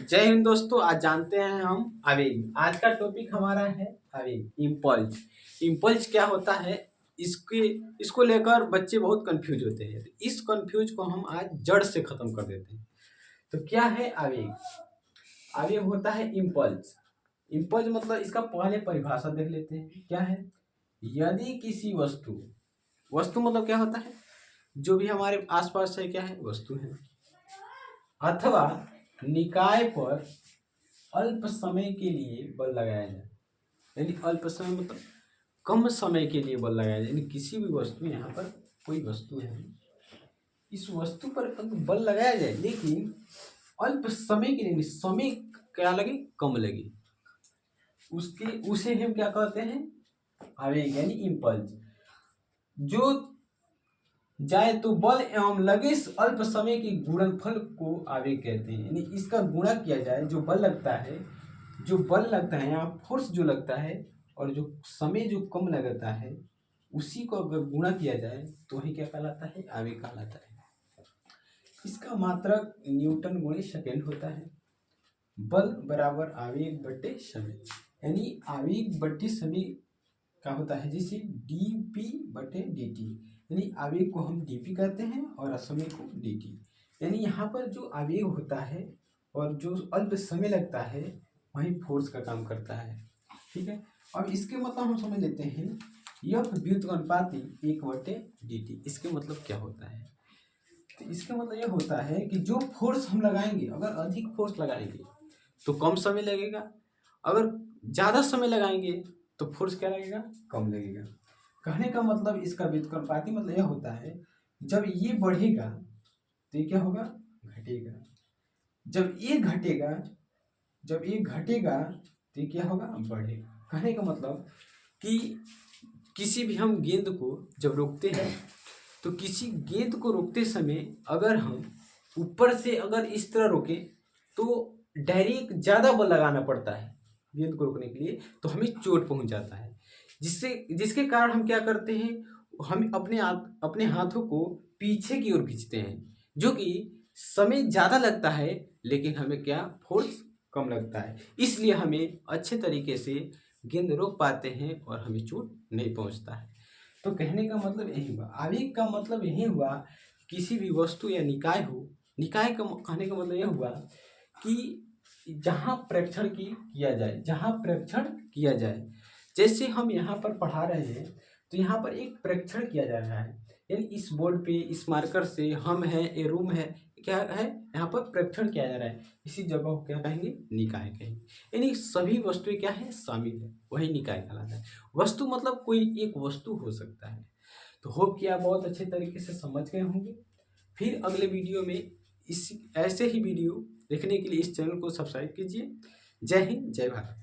जय हिंद दोस्तों। आज जानते हैं हम आवेग। आज का टॉपिक हमारा है आवेग, इम्पल्स। इम्पल्स क्या होता है, इसके इसको लेकर बच्चे बहुत कंफ्यूज होते हैं। तो इस कंफ्यूज को हम आज जड़ से खत्म कर देते हैं। तो क्या है आवेग? आवेग होता है इम्पल्स। इम्पल्स मतलब इसका पहले परिभाषा देख लेते हैं क्या है। यदि किसी वस्तु, वस्तु मतलब क्या होता है, जो भी हमारे आसपास है क्या है, वस्तु है, अथवा निकाय पर अल्प समय के लिए बल लगाया जाए। यानी अल्प समय मतलब कम समय के लिए बल लगाया जाए। यानी किसी भी वस्तु, यहाँ पर कोई वस्तु है, इस वस्तु पर बल लगाया जाए लेकिन अल्प समय के लिए, समय क्या लगे, कम लगे, उसे हम क्या कहते हैं, आवेग यानी इम्पल्स। जो जाए तो बल एवं लगे अल्प समय के गुणनफल को आवेग कहते हैं। यानी इसका गुणा किया जाए, जो बल लगता है, यहाँ फोर्स जो लगता है और जो समय जो कम लगता है, उसी को अगर गुणा किया जाए तो ही क्या कहलाता है, आवेग कहलाता है। इसका मात्रक न्यूटन गुणे सेकेंड होता है। बल बराबर आवेग बटे समय, यानी आवेग बटे समय का होता है, जैसे डी पी बटे डी टी। यानी आवेग को हम डी पी कहते हैं और समय को डी टी। यानी यहाँ पर जो आवेग होता है और जो अल्प समय लगता है वही फोर्स का काम करता है। ठीक है, अब इसके मतलब हम समझ लेते हैं, यह व्युत्क्रमानुपाती एक बटे डी टी। इसके मतलब क्या होता है, तो इसका मतलब यह होता है कि जो फोर्स हम लगाएंगे, अगर अधिक फोर्स लगाएंगे तो कम समय लगेगा, अगर ज़्यादा समय लगाएंगे तो फोर्स क्या लगेगा, कम लगेगा। कहने का मतलब इसका व्युत्क्रमानुपाती मतलब यह होता है, जब ये बढ़ेगा तो ये क्या होगा, घटेगा। जब ये घटेगा तो ये क्या होगा, बढ़ेगा। कहने का मतलब कि किसी भी हम गेंद को जब रोकते हैं तो किसी गेंद को रोकते समय अगर हम ऊपर से अगर इस तरह रोके तो डायरेक्ट ज़्यादा बल लगाना पड़ता है गेंद को रोकने के लिए, तो हमें चोट पहुंच जाता है। जिसके कारण हम क्या करते हैं, हम अपने हाथों को पीछे की ओर खींचते हैं, जो कि समय ज़्यादा लगता है लेकिन हमें क्या, फोर्स कम लगता है। इसलिए हमें अच्छे तरीके से गेंद रोक पाते हैं और हमें चोट नहीं पहुंचता है। तो कहने का मतलब यही हुआ, आवेग का मतलब यही हुआ, किसी भी वस्तु या निकाय हो, निकाय का कहने का मतलब यह हुआ कि जहाँ प्रेक्षण किया जाए, जैसे हम यहाँ पर पढ़ा रहे हैं तो यहाँ पर एक प्रेक्षण किया जा रहा है। यानी इस बोर्ड पे इस मार्कर से हम हैं, ये रूम है, क्या है, यहाँ पर प्रेक्षण किया जा रहा है। इसी जगह को क्या कहेंगे, निकाय कहेंगे। यानी सभी वस्तुएं क्या है, शामिल है, वही निकाय कहलाता है। वस्तु मतलब कोई एक वस्तु हो सकता है। तो होप कि आप बहुत अच्छे तरीके से समझ गए होंगे। फिर अगले वीडियो में ऐसे ही वीडियो देखने के लिए इस चैनल को सब्सक्राइब कीजिए। जय हिंद, जय भारत।